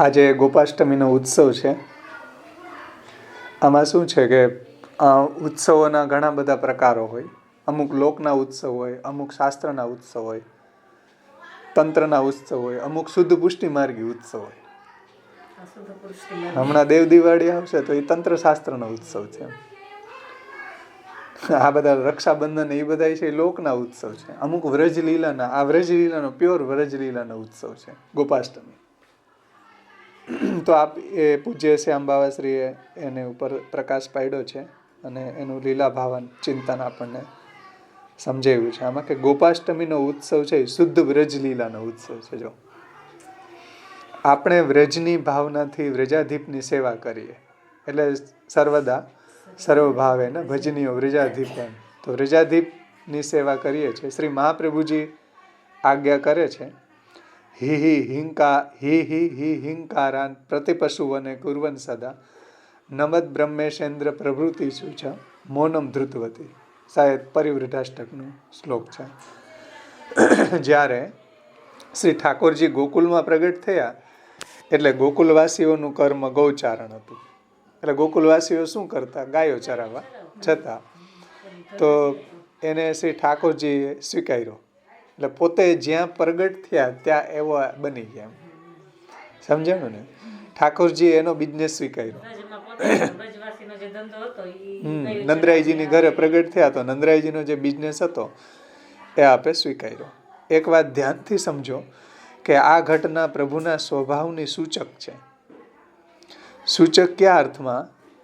આજે ગોપાષ્ટમીનો ઉત્સવ છે. આમાં શું છે કે ઉત્સવોના ઘણા બધા પ્રકારો હોય. અમુક લોકના ઉત્સવ હોય, અમુક શાસ્ત્રના ઉત્સવ હોય, તંત્રના ઉત્સવ હોય, અમુક શુદ્ધ પુષ્ટિ માર્ગી ઉત્સવ હોય. હમણાં દેવ દિવાળી આવશે તો એ તંત્ર શાસ્ત્રનો ઉત્સવ છે. આ બધા રક્ષાબંધન એ બધા છે એ લોકના ઉત્સવ છે. અમુક વ્રજલીલાના, આ વ્રજલીલાનો પ્યોર વ્રજલીલાનો ઉત્સવ છે ગોપાષ્ટમી. તો આપ એ પૂજ્ય શ્યામ બાવાશ્રીએ એને ઉપર પ્રકાશ પાડ્યો છે અને એનું લીલા ભાવન ચિંતન આપણને સમજાવ્યું છે આમાં કે ગોપાષ્ટમીનો ઉત્સવ છે એ શુદ્ધ વ્રજલીલાનો ઉત્સવ છે. જો આપણે વ્રજની ભાવનાથી વ્રજાધીપની સેવા કરીએ એટલે સર્વદા સર્વભાવે ને ભજનીય વ્રજાધીપ એમ. તો વ્રજાધીપની સેવા કરીએ છીએ. શ્રી મહાપ્રભુજી આજ્ઞા કરે છે, હિ હિંકારાન પ્રતિપશુવને કુર્વન સદા નમદ બ્રહ્મેશેન્દ્ર પ્રભૃતિ સુચ મૌનમ ધૃતવતી. શાયદ પરિવૃઢાષ્ટકનો શ્લોક છે. જ્યારે શ્રી ઠાકોરજી ગોકુલમાં પ્રગટ થયા એટલે ગોકુલવાસીઓનું કર્મ ગૌચારણ હતું. એટલે ગોકુલવાસીઓ શું કરતા? ગાયો ચરાવવા જતા. તો એને શ્રી ઠાકોરજીએ સ્વીકાર્યો. એટલે પોતે જ્યાં પ્રગટ થયા ત્યાં એવો બની ગયા. સમજાણું ને? ઠાકોરજી એનો બિઝનેસ સ્વીકાર્યો. નંદરાયજીની ઘરે પ્રગટ થયા તો નંદરાયજીનો જે બિઝનેસ હતો એ આપે સ્વીકાર્યો. એક વાત ધ્યાનથી સમજો કે આ ઘટના પ્રભુના સ્વભાવની સૂચક છે. સૂચક કયા અર્થમાં?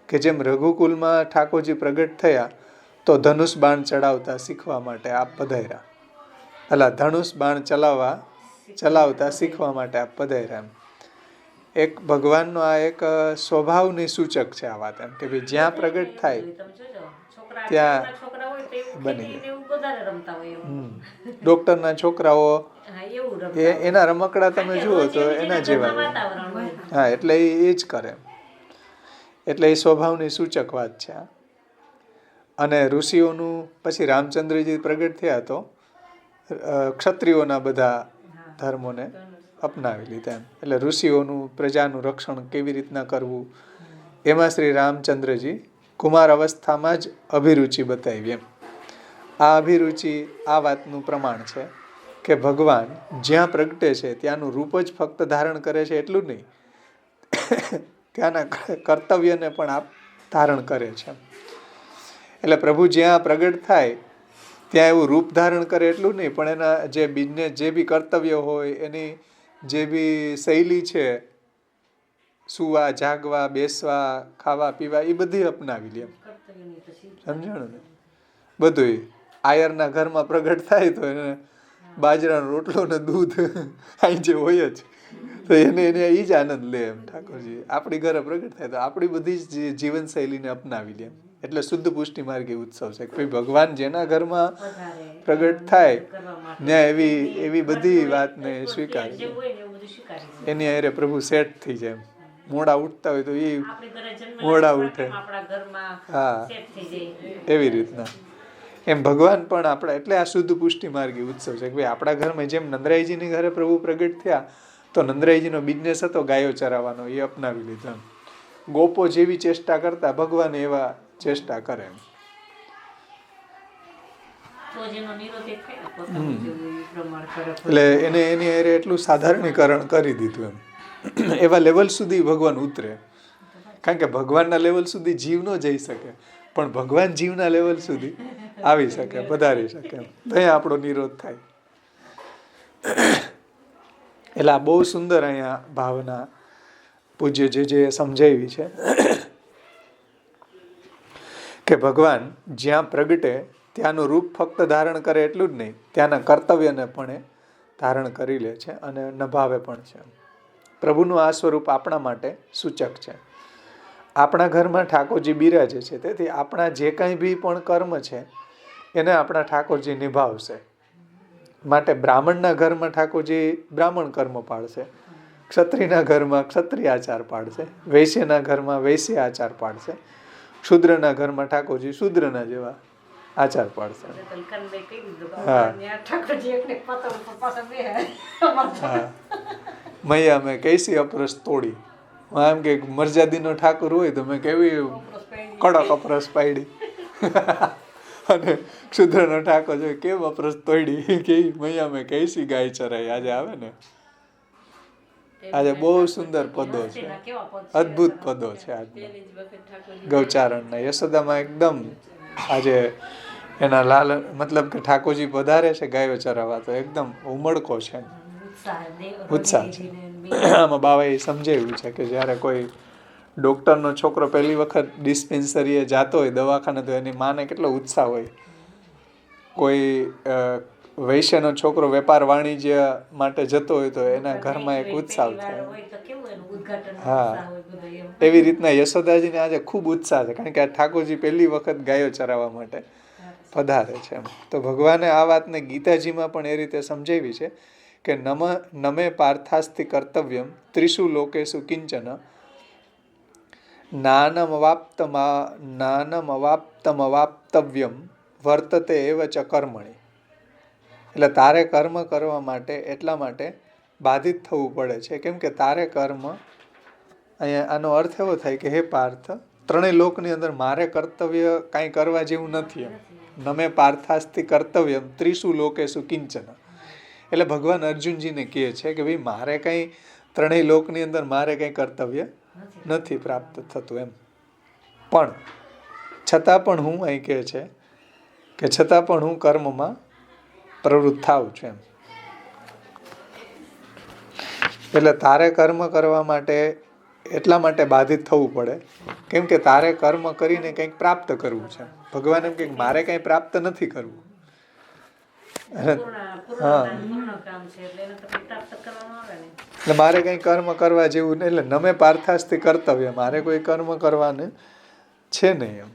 કે જેમ રઘુકુલમાં ઠાકોરજી પ્રગટ થયા તો ધનુષ બાણ ચડાવતા શીખવા માટે આપ પધાર્યા. અલા ધનુષ બાણ ચલાવતા શીખવા માટે આપ પધાર્યા. એક ભગવાનનો આ એક સ્વભાવની સૂચક છે આ વાત એમ કે ભાઈ જ્યાં પ્રગટ થાય ત્યાં બની જાય. ડોક્ટરના છોકરાઓ એના રમકડા તમે જુઓ તો એના જેવા. હા, એટલે એ જ કરે. એટલે એ સ્વભાવની સૂચક વાત છે. અને ઋષિઓનું પછી રામચંદ્રજી પ્રગટ થયા તો ક્ષત્રિયોના બધા ધર્મોને અપનાવી લીધા એમ. એટલે ઋષિઓનું પ્રજાનું રક્ષણ કેવી રીતના કરવું એમાં શ્રી રામચંદ્રજી કુમાર અવસ્થામાં જ અભિરુચિ બતાવી એમ. આ અભિરુચિ આ વાતનું પ્રમાણ છે કે ભગવાન જ્યાં પ્રગટે છે ત્યાંનું રૂપ જ ફક્ત ધારણ કરે છે એટલું જ નહીં, ત્યાંના કર્તવ્યને પણ આપ ધારણ કરે છે. એટલે પ્રભુ જ્યાં પ્રગટ થાય ત્યાં એવું રૂપ ધારણ કરે એટલું નહીં, પણ એના જે બિઝનેસ, જે બી કર્તવ્ય હોય, એની જે બી શૈલી છે, સુવા, જાગવા, બેસવા, ખાવા પીવા, એ બધી અપનાવી લે. સમજાણું ને? બધું. આયરના ઘરમાં પ્રગટ થાય તો એને બાજરાનો રોટલો ને દૂધ અહીં જે હોય જ તો એને એ જ આનંદ લે એમ ઠાકોરજી. આપણી ઘરે પ્રગટ થાય તો આપણી બધી જ જીવનશૈલીને અપનાવી લે. એટલે શુદ્ધ પુષ્ટિ માર્ગી ઉત્સવ છે કે ભગવાન જેના ઘરમાં પ્રગટ થાય ત્યાં એવી બધી વાતને સ્વીકારે. એની હારે પ્રભુ સેટ થઈ જાય. મોડા ઉઠતા હોય તો એ મોડા ઉઠે. હા, એવી રીતના એમ ભગવાન પણ આપણા. એટલે આ શુદ્ધ પુષ્ટિ માર્ગી ઉત્સવ છે કે ભાઈ આપણા ઘરમાં જેમ નંદરાયજીની ઘરે પ્રભુ પ્રગટ થયા તો નંદરાયજીનો બિઝનેસ હતો ગાયો ચરાવવાનો, એ અપનાવી લીધો. ગોપો જેવી ચેષ્ટા કરતા ભગવાન એવા ચેષ્ટા કરે એમ. એટલે એને એની હારે એટલું સાધારણીકરણ કરી દીધું એમ. એવા લેવલ સુધી ભગવાન ઉતરે. કારણ કે ભગવાનના લેવલ સુધી જીવ ન જઈ શકે, પણ ભગવાન જીવના લેવલ સુધી આવી શકે, પધારી શકે. ત્યાં આપણો નિરોધ થાય. એટલે આ બહુ સુંદર અહીંયા ભાવના પૂજ્ય જે સમજાવી છે કે ભગવાન જ્યાં પ્રગટે ત્યાંનું રૂપ ફક્ત ધારણ કરે એટલું જ નહીં, ત્યાંના કર્તવ્યને પણ ધારણ કરી લે છે અને નભાવે પણ છે. પ્રભુનું આ સ્વરૂપ આપણા માટે સૂચક છે. આપણા ઘરમાં ઠાકોરજી બિરાજે છે, તેથી આપણા જે કંઈ બી પણ કર્મ છે એને આપણા ઠાકોરજી નિભાવશે. માટે બ્રાહ્મણના ઘરમાં ઠાકોરજી બ્રાહ્મણ કર્મ પાળશે, ક્ષત્રિયના ઘરમાં ક્ષત્રિય આચાર પાડશે, વૈશ્યના ઘરમાં વૈશ્ય આચાર પાડશે, શૂદ્રના ઘરમાં ઠાકોરજી શૂદ્રના જેવા આચાર પાડશે. હા, મૈયા મેં કૈસી અપરસ તોડી. એમ કે મરજાદીનો ઠાકોર હોય તો મેં કેવી કડક અપરસ પાડી. અને ક્ષુદ્રનો ઠાકોર જોઈએ કેમ અપરસ તોડી કે મૈયા મેં કૈસી ગાય ચરાઈ. આજે આવે ને, આજે બહુ સુંદર પદો છે, અદ્ભુત પદો છે આજના ગૌચારણના. યશોદામાં એકદમ આજે એના લાલ મતલબ કે ઠાકોરજી પધારે છે ગાયો ચરાવવા તો એકદમ ઉમળકો છે, ઉત્સાહ છે. આમાં બાવાએ સમજાવ્યું છે કે જ્યારે કોઈ ડૉક્ટરનો છોકરો પહેલી વખત ડિસ્પેન્સરીએ જતો હોય દવાખાને તો એની માને કેટલો ઉત્સાહ હોય. કોઈ વૈશ્યનો છોકરો વેપાર વાણિજ્ય માટે જતો હોય તો એના ઘરમાં એક ઉત્સાહ થાય. હા, એવી રીતના યશોદાજીને આજે ખૂબ ઉત્સાહ છે કારણ કે આ ઠાકોરજી પહેલી વખત ગાયો ચરાવવા માટે પધારે છે. તો ભગવાને આ વાતને ગીતાજીમાં પણ એ રીતે સમજાવી છે કે નમે પાર્થાસ્તિ કર્તવ્યમ ત્રિષુ લોકેષુ કિંચન નાનમવાપ્તમવાપ્તવ્યમ વર્તતે એવ ચ કર્મણિ. એટલે તારે કર્મ કરવા માટે એટલા માટે બાધિત થવું પડે છે કેમ કે તારે કર્મ, અહીંયા આનો અર્થ એવો થાય કે હે પાર્થ, ત્રણેય લોકની અંદર મારે કર્તવ્ય કાંઈ કરવા જેવું નથી એમ. નમે પાર્થાસ્તિ કર્તવ્યમ ત્રિષુ લોકેષુ કિંચન. એટલે ભગવાન અર્જુનજીને કહે છે કે ભાઈ મારે કંઈ ત્રણેય લોકની અંદર મારે કંઈ કર્તવ્ય નથી પ્રાપ્ત થતું એમ. પણ છતાં પણ હું અહીં કહે છે કે છતાં પણ હું કર્મમાં પ્રવૃત્ત થાઉં છું એમ. એટલે તારે કર્મ કરવા માટે એટલા માટે બાધિત થવું પડે કેમ કે તારે કર્મ કરીને કંઈક પ્રાપ્ત કરવું છે. ભગવાન એમ કે મારે કંઈ પ્રાપ્ત નથી કરવું. હા, એટલે મારે કંઈ કર્મ કરવા જેવું નહીં. એટલે નમે પાર્થાસ્તિ કર્તવ્ય, મારે કોઈ કર્મ કરવાને છે નહીં એમ,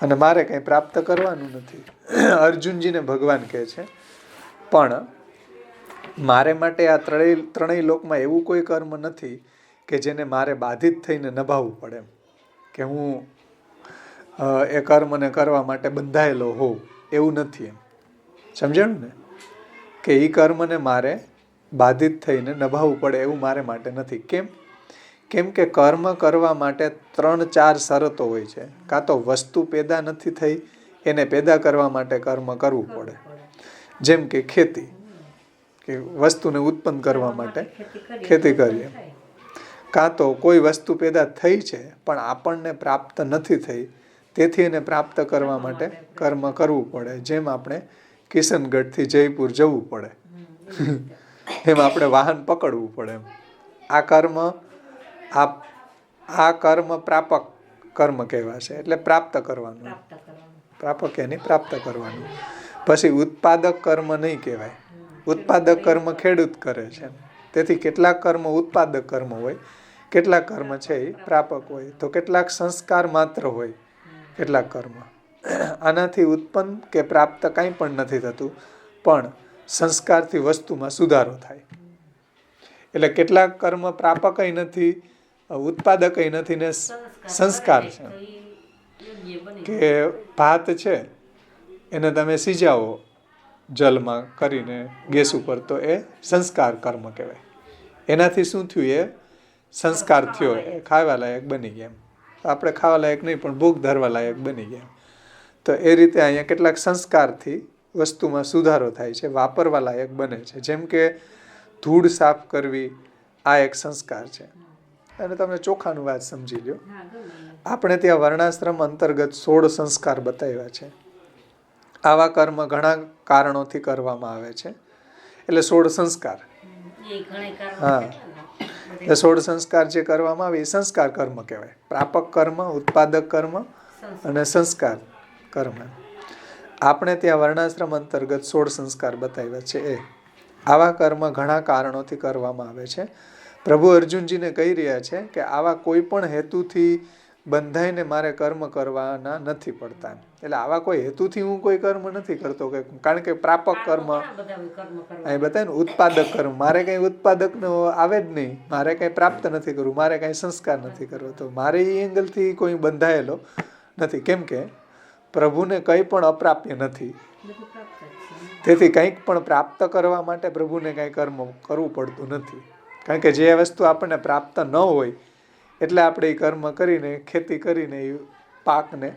અને મારે કંઈ પ્રાપ્ત કરવાનું નથી. અર્જુનજીને ભગવાન કહે છે પણ મારે માટે આ ત્રણેય લોકમાં એવું કોઈ કર્મ નથી કે જેને મારે બાધિત થઈને નિભાવવું પડે એમ, કે હું એ કર્મને કરવા માટે બંધાયેલો હોઉં એવું નથી એમ. સમજાણું ને, કે એ કર્મને મારે બાધિત થઈને નિભાવવું પડે એવું મારે માટે નથી. કેમ કે કર્મ કરવા માટે 3-4 શરતો હોય છે. કાં તો વસ્તુ પેદા નથી થઈ એને પેદા કરવા માટે કર્મ કરવું પડે, જેમ કે ખેતી, કે વસ્તુને ઉત્પન્ન કરવા માટે ખેતી કરીએ. કાં તો કોઈ વસ્તુ પેદા થઈ છે પણ આપણને પ્રાપ્ત નથી થઈ તેથી એને પ્રાપ્ત કરવા માટે કર્મ કરવું પડે. જેમ આપણે કિશનગઢથી જયપુર જવું પડે એમ આપણે વાહન પકડવું પડે એમ. આ કર્મ આ કર્મ પ્રાપક કર્મ કહેવાશે, એટલે પ્રાપ્ત કરવાનું, પ્રાપક એની પ્રાપ્ત કરવાનું. પછી ઉત્પાદક કર્મ નહીં કહેવાય. ઉત્પાદક કર્મ ખેડૂત કરે છે. તેથી કેટલાક કર્મ ઉત્પાદક કર્મ હોય, કેટલાક કર્મ છે એ પ્રાપક હોય, તો કેટલાક સંસ્કાર માત્ર હોય કેટલાક કર્મ. આનાથી ઉત્પન્ન કે પ્રાપ્ત કાંઈ પણ નથી થતું, પણ સંસ્કારથી વસ્તુમાં સુધારો થાય. એટલે કેટલાક કર્મ પ્રાપકય નથી, ઉત્પાદકય નથી ને સંસ્કાર છે. કે ભાત છે એને તમે સિજાવો જલમાં કરીને ગેસ ઉપર, તો એ સંસ્કાર કર્મ કહેવાય. એનાથી શું થયું, એ સંસ્કાર થયો, એ ખાવા લાયક બની ગયા. આપણે ખાવા લાયક નહીં પણ ભૂખ ધરવા લાયક બની ગયા. તો એ રીતે અહીંયા કેટલાક સંસ્કારથી વસ્તુમાં સુધારો થાય છે, વાપરવા લાયક બને છે. જેમ કે ધૂળ સાફ કરવી, આ એક સંસ્કાર છે. અને તમે ચોખાનું વાત સમજી લો. આપણે ત્યાં વર્ણાશ્રમ અંતર્ગત 16 સંસ્કાર બતાવ્યા છે. આવા કર્મ ઘણા કારણોથી કરવામાં આવે છે, એટલે 16 સંસ્કાર. હા, એ 16 સંસ્કાર જે કરવામાં આવે એ સંસ્કાર કર્મ કહેવાય. પ્રાપક કર્મ, ઉત્પાદક કર્મ અને સંસ્કાર કર્મ. આપણે ત્યાં વર્ણાશ્રમ અંતર્ગત 16 સંસ્કાર બતાવ્યા છે. આવા કર્મ ઘણા કારણોથી કરવામાં આવે છે. પ્રભુ અર્જુનજીને કહી રહ્યા છે કે આવા કોઈ પણ હેતુથી બંધાઈને મારે કર્મ કરવાના નથી પડતા. એટલે આવા કોઈ હેતુથી હું કોઈ કર્મ નથી કરતો, કે કારણ કે પ્રાપક કર્મ અહીં બતાવે ને, ઉત્પાદક કર્મ, મારે કંઈ ઉત્પાદક આવે જ નહીં, મારે કંઈ પ્રાપ્ત નથી કરવું, મારે કંઈ સંસ્કાર નથી કરવો, તો મારે એ એંગલથી કોઈ બંધાયેલો નથી. કેમ કે પ્રભુને કંઈ પણ અપ્રાપ્ય નથી. તેથી કંઈક પણ પ્રાપ્ત કરવા માટે પ્રભુને કાંઈ કર્મ કરવું પડતું નથી. કારણ કે જે વસ્તુ આપણને પ્રાપ્ત ન હોય એટલે આપણે એ કર્મ કરીને, ખેતી કરીને એ પાકને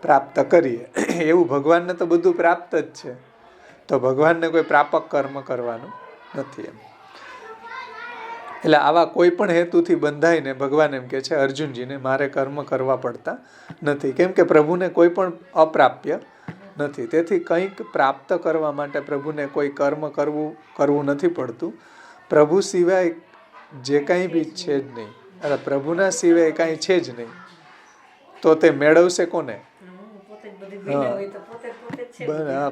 પ્રાપ્ત કરીએ. એવું ભગવાનને તો બધું પ્રાપ્ત જ છે, તો ભગવાનને કોઈ પ્રાપક કર્મ કરવાનું નથી એમ. એટલે આવા કોઈ પણ હેતુથી બંધાઈને ભગવાન એમ કે છે અર્જુનજીને મારે કર્મ કરવા પડતા નથી, કેમ કે પ્રભુને કોઈ પણ અપ્રાપ્ય નથી. તેથી કંઈક પ્રાપ્ત કરવા માટે પ્રભુને કોઈ કર્મ કરવું નથી પડતું. પ્રભુ સિવાય જે કાંઈ બી છે જ નહીં, પ્રભુના સિવાય કાંઈ છે જ નહીં, તો તે મેળવશે કોને?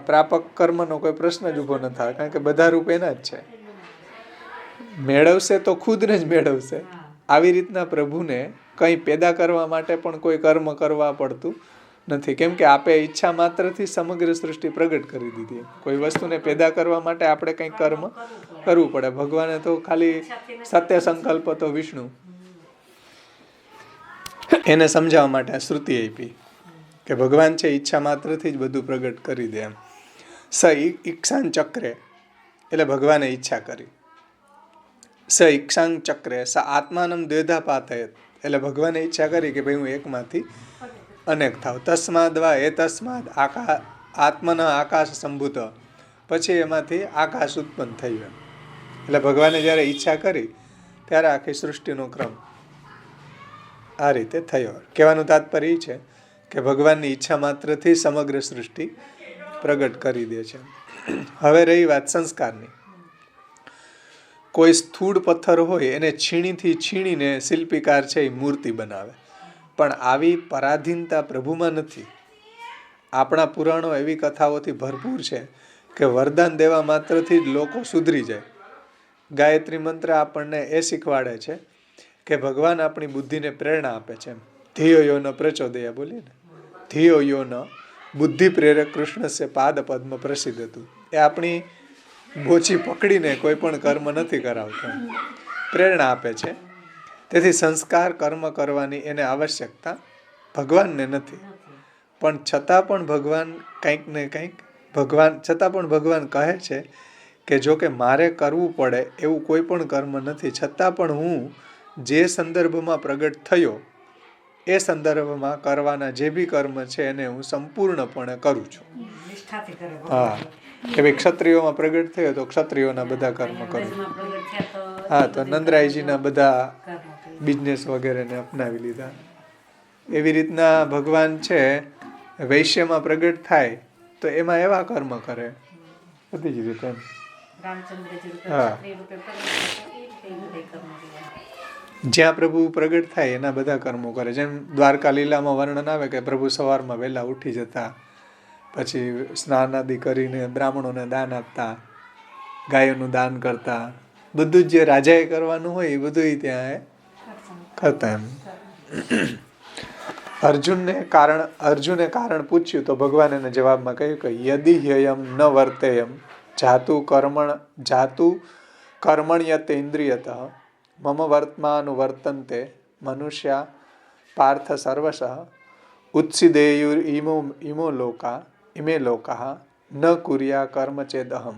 પ્રાપક કર્મનો કોઈ પ્રશ્ન જ ઊભો ન થાય, કારણ કે બધા રૂપ એના જ છે. મેળવશે તો ખુદને જ મેળવશે. આવી રીતના પ્રભુને કંઈ પેદા કરવા માટે પણ કોઈ કર્મ કરવા પડતું નથી, કેમ કે આપે ઈચ્છા માત્રથી સમગ્ર સૃષ્ટિ પ્રગટ કરી દીધી. કોઈ વસ્તુને પેદા કરવા માટે આપણે કંઈક કર્મ કરવું પડે. ભગવાને તો ખાલી સત્ય સંકલ્પ તો વિષ્ણુ એને સમજાવવા માટે આ શ્રુતિ આપી કે ભગવાન છે ઈચ્છા માત્રથી જ બધું પ્રગટ કરી દે એમ. સ ઈક્ષાન ચક્રે એટલે ભગવાને ઈચ્છા કરી. સ ઈક્ષાંગ ચક્રે સ આત્માનમ દ્વેધા પાતયત એટલે ભગવાને ઈચ્છા કરી કે ભાઈ હું એકમાંથી અનેક થાવ. તસ્માદ વા એ તસ્માદ આત્મન આકાશ સંભૂત પછી એમાંથી આકાશ ઉત્પન્ન થયું. એટલે ભગવાને જ્યારે ઈચ્છા કરી ત્યારે આખી સૃષ્ટિનો ક્રમ આ રીતે થયો. કહેવાનું તાત્પર્ય એ છે કે ભગવાનની ઈચ્છા માત્રથી સમગ્ર સૃષ્ટિ પ્રગટ કરી દે છે. હવે રહી વાત સંસ્કારની. કોઈ સ્થૂળ પથ્થર હોય એને છીણીને શિલ્પીકાર છે એ મૂર્તિ બનાવે, પણ આવી પરાધીનતા પ્રભુમાં નથી. આપણા પુરાણો એવી કથાઓથી ભરપૂર છે કે વરદાન દેવા માત્રથી જ લોકો સુધરી જાય. ગાયત્રી મંત્ર આપણને એ શીખવાડે છે કે ભગવાન આપણી બુદ્ધિને પ્રેરણા આપે છે. ધિયો યો ન પ્રચોદયા બોલીએ ને, ધિયો યો ન બુદ્ધિ પ્રેરક કૃષ્ણસ્ય પાદ પદ્મ પ્રસિદ્ધ હતું. એ આપણી બોચી પકડીને કોઈ પણ કર્મ નથી કરાવતો, પ્રેરણા આપે છે. તેથી સંસ્કાર કર્મ કરવાની એને આવશ્યકતા ભગવાનને નથી. પણ છતાં પણ ભગવાન કંઈક ને કંઈક ભગવાન કહે છે કે જો કે મારે કરવું પડે એવું કોઈ પણ કર્મ નથી, છતાં પણ હું જે સંદર્ભમાં પ્રગટ થયો એ સંદર્ભમાં કરવાના જે બી કર્મ છે એને હું સંપૂર્ણપણે કરું છું. હા, કે ભાઈ ક્ષત્રિયોમાં પ્રગટ થયો તો ક્ષત્રિયોના બધા કર્મ કરું. હા, તો નંદરાયજીના બધા બિઝનેસ વગેરેને અપનાવી લીધા. એવી રીતના ભગવાન છે વૈશ્યમાં પ્રગટ થાય તો એમાં એવા કર્મ કરે, બધી જ રીતે. હા, જ્યાં પ્રભુ પ્રગટ થાય એના બધા કર્મો કરે. જેમ દ્વારકા લીલામાં વર્ણન આવે કે પ્રભુ સવારમાં વહેલા ઉઠી જતા, પછી સ્નાન આદિ કરીને બ્રાહ્મણોને દાન આપતા, ગાયોનું દાન કરતા, બધું જ જે રાજાએ કરવાનું હોય એ બધું ત્યાં કરતા એમ. અર્જુને કારણ પૂછ્યું તો ભગવાન એને જવાબમાં કહ્યું કે યદિ હ્યયમ ન વર્તેયમ જાતુ કર્મણ્યત ઇન્દ્રિયત મમ વર્તમાનું વર્તન્તે મનુષ્યા પાર્થ સર્વશ ઉત્સિદેયુર ઇમે લોકા ન કુર્યા કર્મ ચેદહમ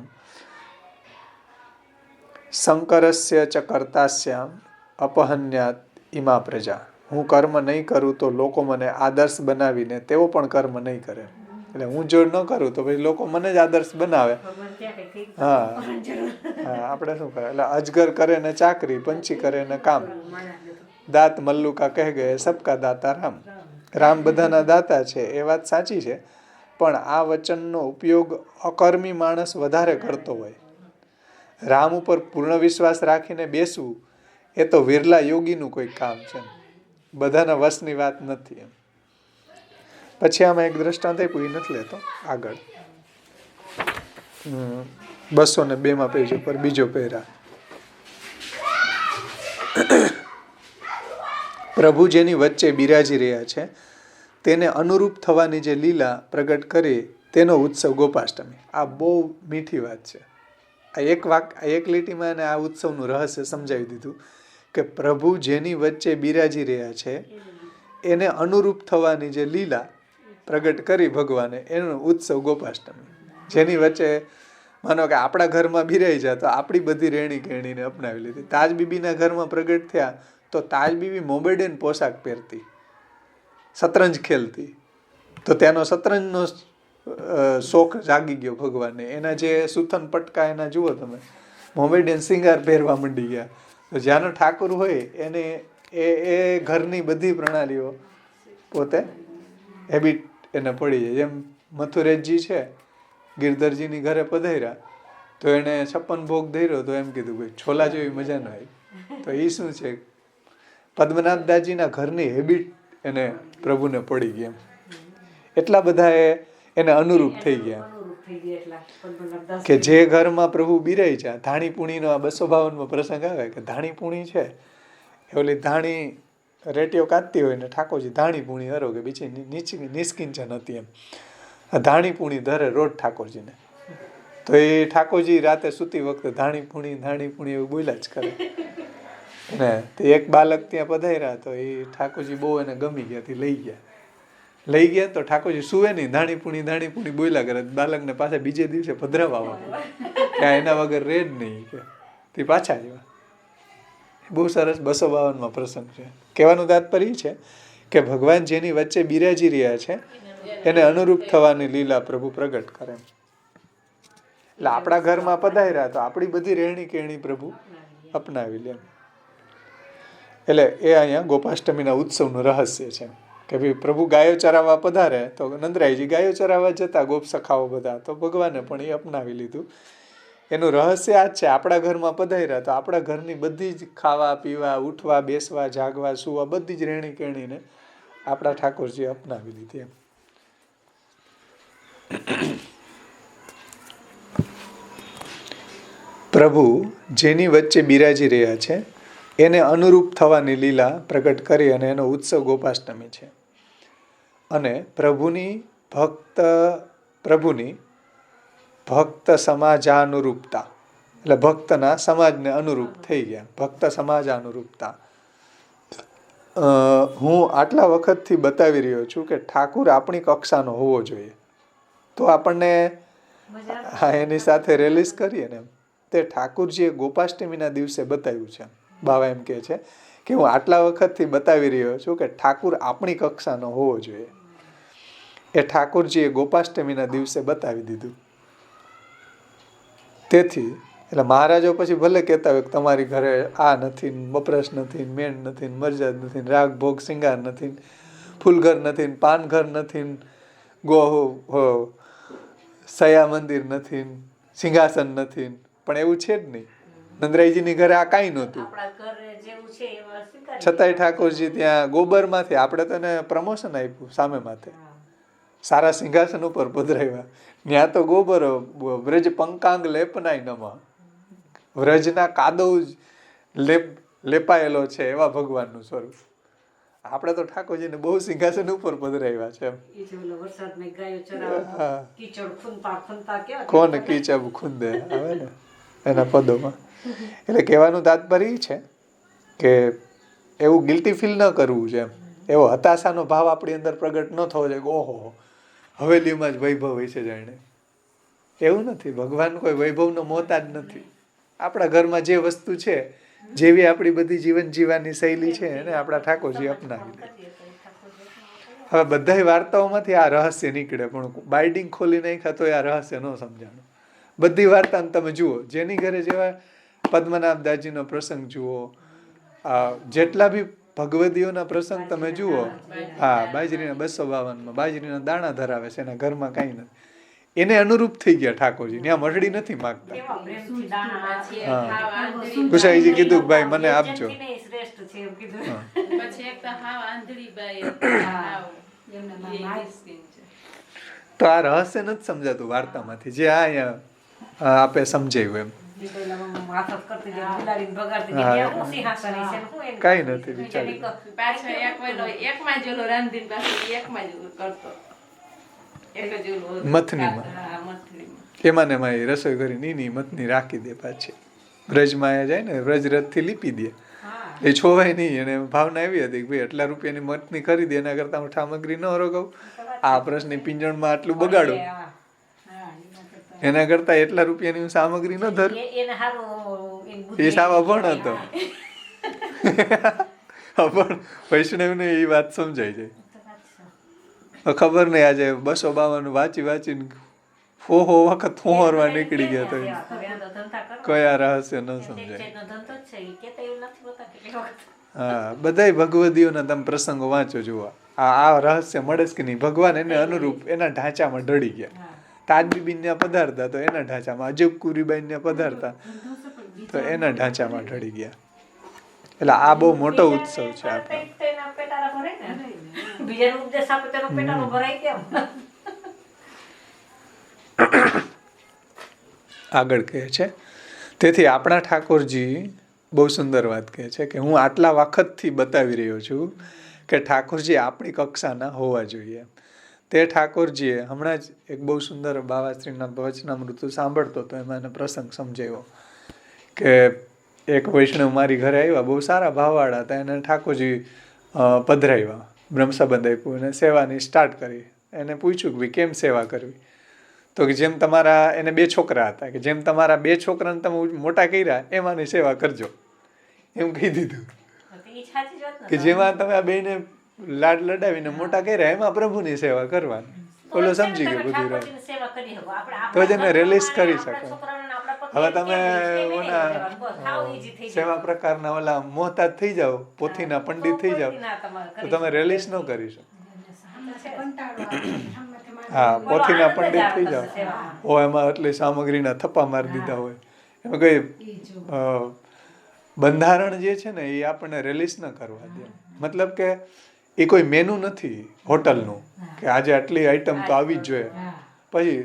શંકરસ્ય ચ કર્તાસ્યામ અપહન્યાત ઇમા પ્રજા. હું કર્મ નહીં કરું તો લોકો મને આદર્શ બનાવીને તેઓ પણ કર્મ નહીં કરે. એટલે હું જો ન કરું તો ભાઈ લોકો મને જ આદર્શ બનાવે. હા, આપણે શું કરે? એટલે અજગર કરે ને ચાકરી, પંછી કરે ને કામ, દાંત મલ્લુકા કહે ગયે સબકા દાતા રામ. રામ બધાના દાતા છે એ વાત સાચી છે, પણ આ વચનનો ઉપયોગ અકર્મી માણસ વધારે કરતો હોય. રામ ઉપર પૂર્ણ વિશ્વાસ રાખીને બેસવું એ તો વિરલા યોગીનું કોઈ કામ છે, બધાના વશની વાત નથી એમ. પછી આમાં એક દ્રષ્ટાંત આપ્યું, એ નથી લેતો આગળ. 202 પેજ ઉપર બીજો પેરા. પ્રભુ જેની વચ્ચે બિરાજી રહ્યા છે તેને અનુરૂપ થવાની જે લીલા પ્રગટ કરી તેનો ઉત્સવ ગોપાષ્ટમી. આ બહુ મીઠી વાત છે. આ એક લીટીમાં એને આ ઉત્સવનું રહસ્ય સમજાવી દીધું કે પ્રભુ જેની વચ્ચે બિરાજી રહ્યા છે એને અનુરૂપ થવાની જે લીલા પ્રગટ કરી ભગવાને એનો ઉત્સવ ગોપાષ્ટમી. જેની વચ્ચે માનો કે આપણા ઘરમાં બિરાઈ જાય તો આપણી બધી રહેણી કહેણીને અપનાવી લીધી. તાજ બીબીના ઘરમાં પ્રગટ થયા તો તાજ બીબી મોમેડિયન પોશાક પહેરતી, શતરંજ ખેલતી, તો ત્યાંનો શતરંજનો શોખ જાગી ગયો ભગવાનને. એના જે સુથન પટકા એના જુઓ તમે, મોમેડિયન શિંગાર પહેરવા માંડી ગયા. તો જ્યાંનો ઠાકુર હોય એને એ ઘરની બધી પ્રણાલીઓ પોતે હેબિટ એને પડી જાય. જેમ મથુરેશજી છે, ગિરધરજીની ઘરે પધાર્યા તો એને 56 ભોગ ધર્યો તો એમ કીધું ભાઈ છોલા જેવી મજા ન આવી. તો એ શું છે, પદ્મનાભદાસજીના ઘરની હેબિટ એને પ્રભુને પડી ગઈ. એટલા બધા એને અનુરૂપ થઈ ગયા કે જે ઘરમાં પ્રભુ બિરાઈ જાય. ધાણીપુણીનો આ 252 પ્રસંગ આવે કે ધાણીપુણી છે એ ઓલી ધાણી રેટીઓ કાઢતી હોય ને ઠાકોરજી ધાણીપુણી હરો કે બીજી નિષ્કિંચન હતી એમ. ધાણીપુણી ધરે રોજ ઠાકોરજીને. તો એ ઠાકોરજી રાતે સૂતી વખતે ધાણીપુણી એવું બોલ્યા જ કરે ને. તે એક બાલક ત્યાં પધાર્યા તો એ ઠાકોરજી બહુ એને ગમી ગયા, લઈ ગયા તો ઠાકોરજી સુવે નહીં, ધાણીપુણી બોલ્યા કરે. બાલકને પાછા બીજે દિવસે પધરાવા આવે કે એના વગર રે જ નહીં કે તે પાછા આવ્યા. બહુ સરસ 252 પ્રસંગ છે. કહેવાનું તાત્પર્ય છે કે ભગવાન જેની વચ્ચે બિરાજી રહ્યા છે એને અનુરૂપ થવાની લીલા પ્રભુ પ્રગટ કરે. એટલે આપણા ઘરમાં પધાર્યા તો આપણી બધી રહેણી કેણી પ્રભુ અપનાવી લે. એટલે એ અહીંયા ગોપાષ્ટમીના ઉત્સવનું રહસ્ય છે કે ભાઈ પ્રભુ ગાયો ચરાવવા પધારે તો નંદરાયજી ગાયો ચરાવવા જતા, ગોપ સખાઓ બધા, તો ભગવાને પણ એ અપનાવી લીધું. એનું રહસ્ય આ જ છે, આપણા ઘરમાં પધાર્યા તો આપણા ઘરની બધી જ ખાવા પીવા, ઉઠવા બેસવા, જાગવા સુવા બધી જ રહેણી કેણીને આપણા ઠાકોરજીએ અપનાવી લીધી એમ. પ્રભુ જેની વચ્ચે બિરાજી રહ્યા છે એને અનુરૂપ થવાની લીલા પ્રગટ કરી અને એનો ઉત્સવ ગોપાષ્ટમી છે. અને પ્રભુની ભક્ત સમાજાનુરૂપતા, એટલે ભક્તના સમાજને અનુરૂપ થઈ ગયા, ભક્ત સમાજાનુરૂપતા. હું આટલા વખતથી બતાવી રહ્યો છું કે ઠાકુર આપણી કક્ષાનો હોવો જોઈએ તો આપણને એની સાથે રેલીસ કરીએ ને. તે ઠાકુરજીએ ગોપાષ્ટમીના દિવસે બતાવ્યું છે. બાવા એમ કહે છે કે હું આટલા વખતથી બતાવી રહ્યો છું કે ઠાકુર આપણી કક્ષાનો હોવો જોઈએ. એ ઠાકુરજીએ ગોપાષ્ટમીના દિવસે બતાવી દીધું. તેથી એટલે મહારાજો પછી ભલે કહેતા હોય કે તમારી ઘરે આ નથી, બપરસ નથી, મેણ નથી, મરજાદ નથી, રાગ ભોગ શિંગાર નથી, ફૂલઘર નથી, પાનઘર નથી, સયા મંદિર નથી, સિંહાસન નથી, પણ એવું છે જ નહીં. નંદરાયજીની ઘરે આ કાંઈ નહોતું, છતાંય ઠાકોરજી ત્યાં ગોબરમાંથી આપણે તો એને પ્રમોશન આપ્યું, સામે માથે સારા સિંહાસન ઉપર પધરાવ્યા. ત્યાં તો ગોબર વ્રજ પંકાંગ લેપનાય નમઃ, વ્રજના કાદવ લેપાયેલો છે એવા ભગવાનનું સ્વરૂપ. આપણે તો ઠાકોરજીને બહુ સિંહાસન ઉપર પધરાવ્યા છે. કોણ કીચબ ખૂંદે આવે ને એના પદોમાં. એટલે કહેવાનું તાત્પર્ય છે કે એવું ગિલ્ટી ફીલ ન કરવું છે, એવો હતાશાનો ભાવ આપણી અંદર પ્રગટ ન થવો જોઈએ કે ઓહો હવેલીમાં જ વૈભવ હોય છે જાણે. એવું નથી. ભગવાન કોઈ વૈભવનો મોહતાજ નથી. આપણા ઘરમાં જે વસ્તુ છે, જેવી આપણી બધી જીવન જીવવાની શૈલી છે એને આપણા ઠાકોરજી અપનાવી લે. હવે બધા વાર્તાઓમાંથી આ રહસ્ય નીકળે, પણ બાઇડિંગ ખોલી નાખ્યા તો આ રહસ્ય ન સમજાણું. બધી વાર્તાને તમે જુઓ, જેની ઘરે જેવા પદ્મનાભદાસજીનો પ્રસંગ જુઓ, જેટલા બી ભગવદીઓના પ્રસંગ તમે જુઓ, હા બાજરીના 252 બાજરીના દાણા ધરાવે છે, એના ઘરમાં કાંઈ નથી. એને અનુરૂપ થઈ ગયા ઠાકોરજી. ત્યાં મરડી નથી માગતા. ગુસાઈજી કીધું કે ભાઈ મને આપજો. તો આ રહસ્ય નથી સમજાતું વાર્તામાંથી, જે આ અહીંયા આપે સમજાયું એમ. કઈ નથી વિચાર્યું. મથનીમાં એમાં ને એમાં રસોઈ કરી નીની મથની રાખી દે. પાછી વ્રજમાં જાય ને વ્રજરથ થી લીપી દે, એ છોવાય નહીં. અને ભાવના એવી હતી કે ભાઈ આટલા રૂપિયાની મથની ખરીદી, એના કરતા હું સામગ્રી ન રોગાવું, આ પ્રશ્ન પિંજણમાં આટલું બગાડું. એના કરતા એટલા રૂપિયાની હું સામગ્રી ન ધરું. એ સાવ અભણ હતો. અભણ વૈષ્ણવને એ વાત સમજાય જાય. ખબર નહીં આજે 252 વાંચીને હો વખત ફોહરવા નીકળી ગયા તો કયા રહસ્ય ન સમજાય. હા, બધાય ભગવદીઓના તમે પ્રસંગો વાંચો જુઓ, આ રહસ્ય મળે જ કે નહીં. ભગવાન એને અનુરૂપ એના ઢાંચામાં ઢળી ગયા. તાજબીબીન ત્યાં પધારતા તો એના ઢાંચામાં, અજબકુરીબાઈ ત્યાં પધારતા તો એના ઢાંચામાં ઢળી ગયા. એટલે આ બહુ મોટો ઉત્સવ છે આપણો. આગળ કહે છે, તેથી આપણા ઠાકોરજી બહુ સુંદર વાત કહે છે કે હું આટલા વખતથી બતાવી રહ્યો છું કે ઠાકોરજી આપણી કક્ષાના હોવા જોઈએ. તે ઠાકોરજીએ હમણાં જ એક બહુ સુંદર બાવાશ્રીના વચનામૃત સાંભળતો તો એમાં એને પ્રસંગ સમજાવ્યો કે એક વૈષ્ણવ મારી ઘરે આવ્યા, બહુ સારા ભાવવાળા હતા. એને ઠાકોરજી પધરાવ્યા, બ્રહ્મસંબંધ આપ્યું અને સેવાની સ્ટાર્ટ કરી. એને પૂછ્યું કે ભાઈ કેમ સેવા કરવી? તો કે જેમ તમારા, એને 2 છોકરા હતા, કે જેમ તમારા 2 છોકરાને તમે મોટા કર્યા એમાંની સેવા કરજો, એમ કહી દીધું. કે જેમાં તમે આ બેને લાડ લડાવીને મોટા કર્યા એમાં પ્રભુની સેવા કરવાની. ઓલો સમજી ગયો બધું રાત, તો જ એને રિલીઝ કરી શકો. હવે તમે ઓના સેવા પ્રકારના ઓલા મોહતાજ થઈ જાઓ, પોથીના પંડિત થઈ જાઓ તો તમે રિલીઝ ન કરી શકો. હા, પોથીના પંડિત થઈ જાઓ ઓ એમાં એટલી સામગ્રીના થપ્પા મારી દીધા હોય, એમાં કઈ બંધારણ જે છે ને એ આપણને રિલીઝ ન કરવા દે. મતલબ કે એ કોઈ મેનુ નથી હોટલનું કે આજે આટલી આઈટમ તો આવી જ જોઈએ, પછી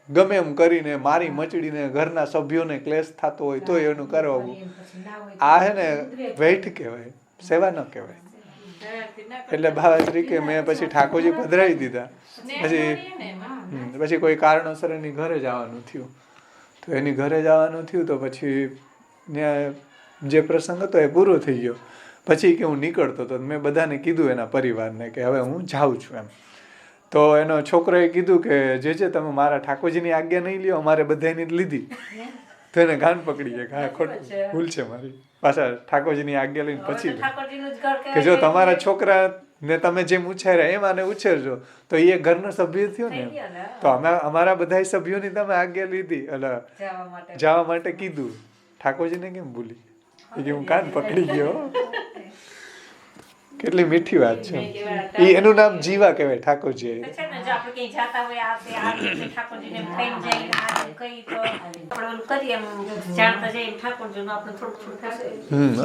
ગમે એમ કરીને મારી મચડીને ઘરના સભ્યોને ક્લેશ થતો હોય તો એનું કરવું. આ હે ને વેઠ કહેવાય, સેવા ન કહેવાય. એટલે બાવાશ્રી કે મેં પછી ઠાકોરજી પધરાવી દીધા. પછી કોઈ કારણોસર એની ઘરે જવાનું થયું, તો એની ઘરે જવાનું થયું તો પછી ત્યાં જે પ્રસંગ હતો એ પૂરો થઈ ગયો. પછી કે હું નીકળતો હતો, મેં બધાને કીધું એના પરિવારને કે હવે હું જાઉં છું એમ. તો એનો છોકરોએ કીધું કે જે તમે મારા ઠાકોરજીની આજ્ઞા નહીં લ્યો, અમારે બધાની લીધી. તો એને ગાન પકડી ગયા કે હા ખોટું ભૂલ છે મારી, પાછા ઠાકોરજીની આજ્ઞા લઈને પછી કે જો તમારા છોકરા ને તમે જેમ ઉછેર્યા એમ આને ઉછેરજો તો એ ઘરનો સભ્ય થયો ને. તો અમારા બધા સભ્યોની તમે આજ્ઞા લીધી એટલે જવા માટે કીધું, ઠાકોરજીને કેમ ભૂલી? એ હું કાન પકડી ગયો. કેટલી મીઠી વાત છે. એનું નામ જીવા કહેવાય ઠાકોરજી.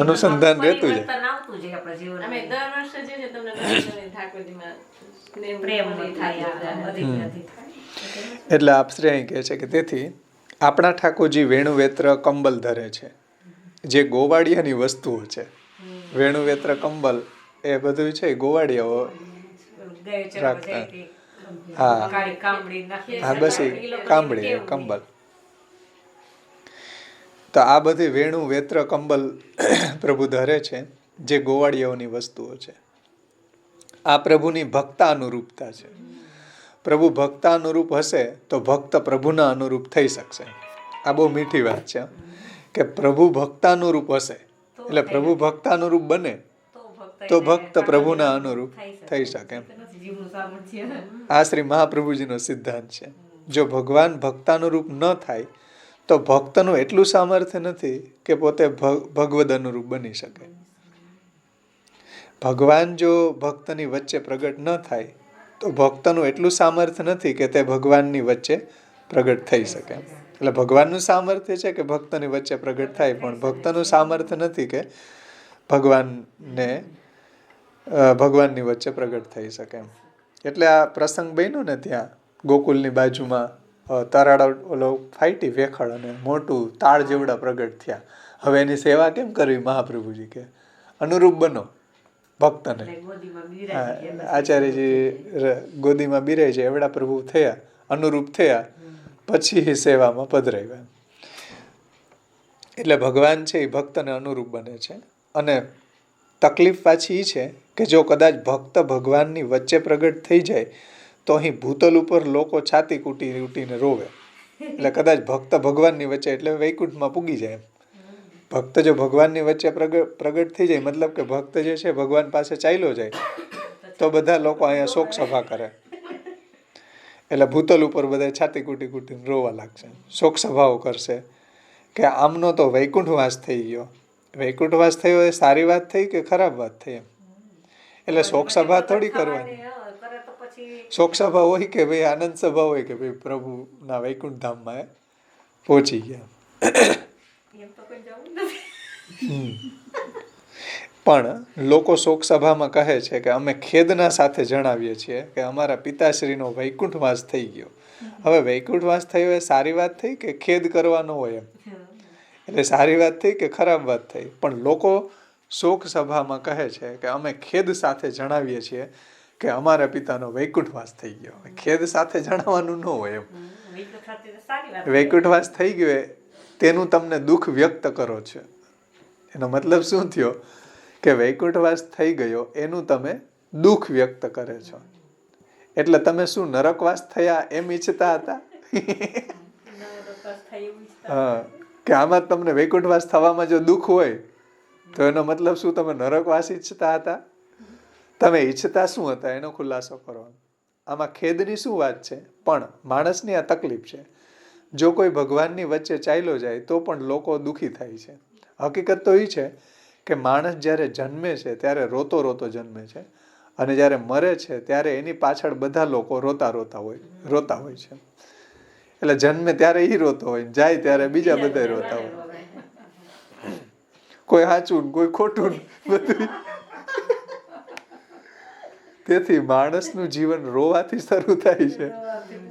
અનુસંધાન રહેતું છે. એટલે આપશ્રી અહીં કહે છે કે તેથી આપણા ઠાકોરજી વેણુવેત્ર કંબલ ધરે છે, જે ગોવાળિયાની વસ્તુઓ છે. વેણુવેત્ર કંબલ એ બધું છે ગોવાળિયાઓ રાખતા. હા બસ એ કાંબળી કંબલ. તો આ બધી વેણુ વેત્ર કંબલ પ્રભુ ધરે છે, જે ગોવાળિયાઓની વસ્તુઓ છે. આ પ્રભુની ભક્તાનુરૂપતા છે. પ્રભુ ભક્તાનુરૂપ હશે તો ભક્ત પ્રભુના અનુરૂપ થઈ શકશે. આ બહુ મીઠી વાત છે કે પ્રભુ ભક્તાનુરૂપ હશે એટલે પ્રભુ ભક્તાનુરૂપ બને તો ભક્ત પ્રભુના અનુરૂપ થઈ શકે એમ. આ શ્રી મહાપ્રભુજીનો સિદ્ધાંત છે. જો ભગવાન ભક્તાનુરૂપ ન થાય તો ભક્તનું એટલું સામર્થ્ય નથી કે પોતે ભગવદ અનુરૂપ બની શકે. ભગવાન જો ભક્તની વચ્ચે પ્રગટ ન થાય તો ભક્તનું એટલું સામર્થ્ય નથી કે તે ભગવાનની વચ્ચે પ્રગટ થઈ શકે. એટલે ભગવાનનું સામર્થ્ય છે કે ભક્તની વચ્ચે પ્રગટ થાય, પણ ભક્તનું સામર્થ્ય નથી કે ભગવાનની વચ્ચે પ્રગટ થઈ શકે એમ. એટલે આ પ્રસંગ બન્યો ને ત્યાં ગોકુલની બાજુમાં તરાડા ઓલો ફાઈટી વેખડ અને મોટું તાળ જેવડા પ્રગટ થયા. હવે એની સેવા કેમ કરવી? મહાપ્રભુજી કે અનુરૂપ બનો ભક્તને. આચાર્યજી ગોદીમાં બિરાય છે એવડા પ્રભુ થયા, અનુરૂપ થયા, પછી સેવામાં પધરાવ્યા. એટલે ભગવાન છે એ ભક્તને અનુરૂપ બને છે. અને તકલીફ પાછી એ છે કે જો કદાચ ભક્ત ભગવાનની વચ્ચે પ્રગટ થઈ જાય તો અહીં ભૂતલ ઉપર લોકો છાતી કૂટીને રોવે એટલે કદાચ ભક્ત ભગવાનની વચ્ચે એટલે વૈકુંઠમાં પૂગી જાય એમ. ભક્ત જો ભગવાનની વચ્ચે પ્રગટ થઈ જાય, મતલબ કે ભક્ત જે છે ભગવાન પાસે ચાલ્યો જાય, તો બધા લોકો અહીંયા શોક સભા કરે. એટલે ભૂતલ ઉપર બધા છાતી કૂટી કૂટીને રોવા લાગશે, શોક સભાઓ કરશે કે આમનો તો વૈકુંઠવાસ થઈ ગયો. વૈકુંઠવાસ થયો એ સારી વાત થઈ કે ખરાબ વાત થઈ એમ? એટલે શોક સભા થોડી કરવાની. શોક સભા હોય કે ભાઈ આનંદ સભા હોય કે ભાઈ પ્રભુના વૈકુંઠ ધામમાં પહોંચી ગયા. પણ લોકો શોક સભામાં કહે છે કે અમે ખેદના સાથે જણાવીએ છીએ કે અમારા પિતાશ્રીનો વૈકુંઠવાસ થઈ ગયો. હવે વૈકુંઠવાસ થયો એ સારી વાત થઈ કે ખેદ કરવાનો હોય એમ? એટલે સારી વાત થઈ કે ખરાબ વાત થઈ? પણ લોકો શોક સભામાં કહે છે કે અમે ખેદ સાથે જણાવીએ છીએ કે અમારા પિતાનો વૈકુંઠવાસ થઈ ગયો. ખેદ સાથે જણાવવાનું ન હોય એમ. વૈકુંઠવાસ થઈ ગયો તેનું તમને દુઃખ વ્યક્ત કરો છો. એનો મતલબ શું થયો કે વૈકુંઠવાસ થઈ ગયો એનું તમે દુઃખ વ્યક્ત કરે છો. એટલે તમે શું નરકવાસ થયા એમ ઈચ્છતા હતા? હા, કે આમાં તમને વૈકુંઠવાસ થવામાં જો દુઃખ હોય તો એનો મતલબ શું તમે નરકવાસ ઈચ્છતા હતા? તમે ઈચ્છતા શું હતા એનો ખુલાસો કરવાનો. આમાં ખેદની શું વાત છે? પણ માણસની આ તકલીફ છે. જો કોઈ ભગવાનની વચ્ચે ચાલ્યો જાય તો પણ લોકો દુઃખી થાય છે. હકીકત તો એ છે કે માણસ જ્યારે જન્મે છે ત્યારે રોતો રોતો જન્મે છે, અને જ્યારે મરે છે ત્યારે એની પાછળ બધા લોકો રોતા હોય છે. એટલે જન્મે ત્યારે એ રોતો હોય, જાય ત્યારે બીજા બધા રોતા હોય. કોઈ સાચું કોઈ ખોટું બધું. તેથી માણસનું જીવન રોવાથી શરૂ થાય છે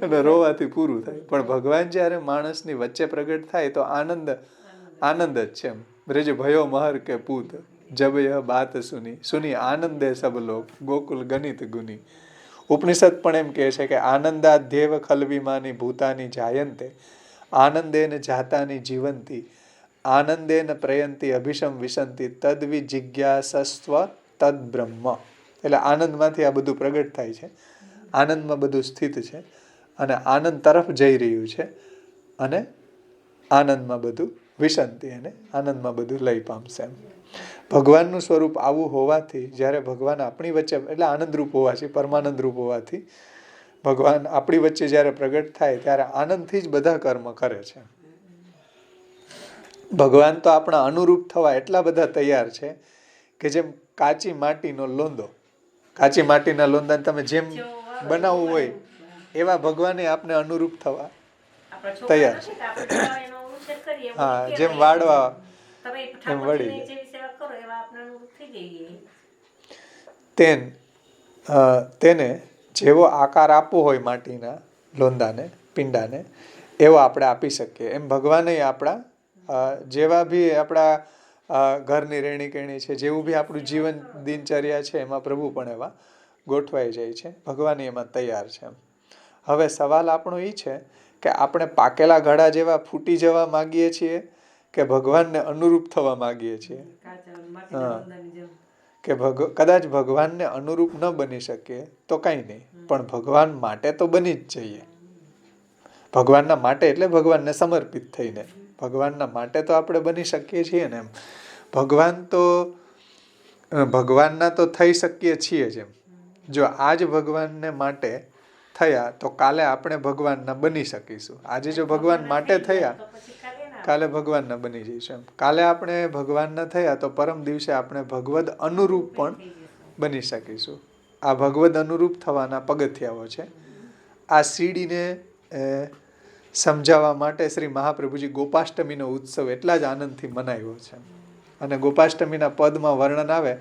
અને રોવાથી પૂરું થાય. પણ ભગવાન જ્યારે માણસની વચ્ચે પ્રગટ થાય તો આનંદ જ છે. બ્રજ ભયો મહર કે પૂત જબ યહ બાત સુની આનંદે સબ લોગ ગોકુલ ગણિત ગુની. ઉપનિષદ પણ એમ કહે છે કે આનંદાધ્યેવ ખલવિમાની ભૂતાની જાયંતે આનંદેન જાતાની જીવંતી આનંદેન પ્રયંતી અભિષમ વિશંતિ તદ્વિ જિજ્ઞાસસ્વ તદ બ્રહ્મ. એટલે આનંદમાંથી આ બધું પ્રગટ થાય છે, આનંદમાં બધું સ્થિત છે અને આનંદ તરફ જઈ રહ્યું છે, અને આનંદમાં બધું વિશંતિ અને આનંદમાં બધું લઈ પામશે. ભગવાનનું સ્વરૂપ આવું હોવાથી જ્યારે ભગવાન આપણી વચ્ચે, એટલે આનંદરૂપ હોવાથી, પરમાનંદરૂપ હોવાથી ભગવાન આપણી વચ્ચે જ્યારે પ્રગટ થાય ત્યારે આનંદથી જ બધા કર્મ કરે છે. ભગવાન તો આપણા અનુરૂપ થવા એટલા બધા તૈયાર છે કે જેમ કાચી માટીનો લોંદો, કાચી માટીના લોંદાને તમે જેમ બનાવવું હોય એવા ભગવાને આપને અનુરૂપ થવા તૈયાર છે. હા, જેમ વાળવા એમ વળી તેને જેવો આકાર આપવો હોય માટીના લોંદાને, પિંડાને, એવો આપણે આપી શકીએ. એમ ભગવાને આપણા જેવા બી આપણા ઘરની રહેણી કહેણી છે, જેવું બી આપણું જીવન દિનચર્યા છે એમાં પ્રભુ પણ એવા ગોઠવાઈ જાય છે. ભગવાન એમાં તૈયાર છે. હવે સવાલ આપણો એ છે કે આપણે પાકેલા ઘડા જેવા ફૂટી જવા માંગીએ છીએ કે ભગવાનને અનુરૂપ થવા માંગીએ છીએ? કે કદાચ ભગવાનને અનુરૂપ ન બની શકીએ તો કંઈ નહીં, પણ ભગવાન માટે તો બની જ જઈએ. ભગવાનના માટે એટલે ભગવાનને સમર્પિત થઈને ભગવાનના માટે તો આપણે બની શકીએ છીએ ને. એમ ભગવાનના તો થઈ શકીએ છીએ જ. એમ જો આજ ભગવાનને માટે થયા તો કાલે આપણે ભગવાનના બની શકીશું. આજે જો ભગવાન માટે થયા કાલે ભગવાનના બની જઈશું. એમ કાલે આપણે ભગવાનના થયા તો પરમ દિવસે આપણે ભગવદ અનુરૂપ પણ બની શકીશું. આ ભગવદ અનુરૂપ થવાના પગથિયાઓ છે. આ સીડીને સમજાવવા માટે શ્રી મહાપ્રભુજી ગોપાષ્ટમીનો ઉત્સવ એટલા જ આનંદથી મનાવ્યો છે. અને ગોપાષ્ટમીના પદમાં વર્ણન આવે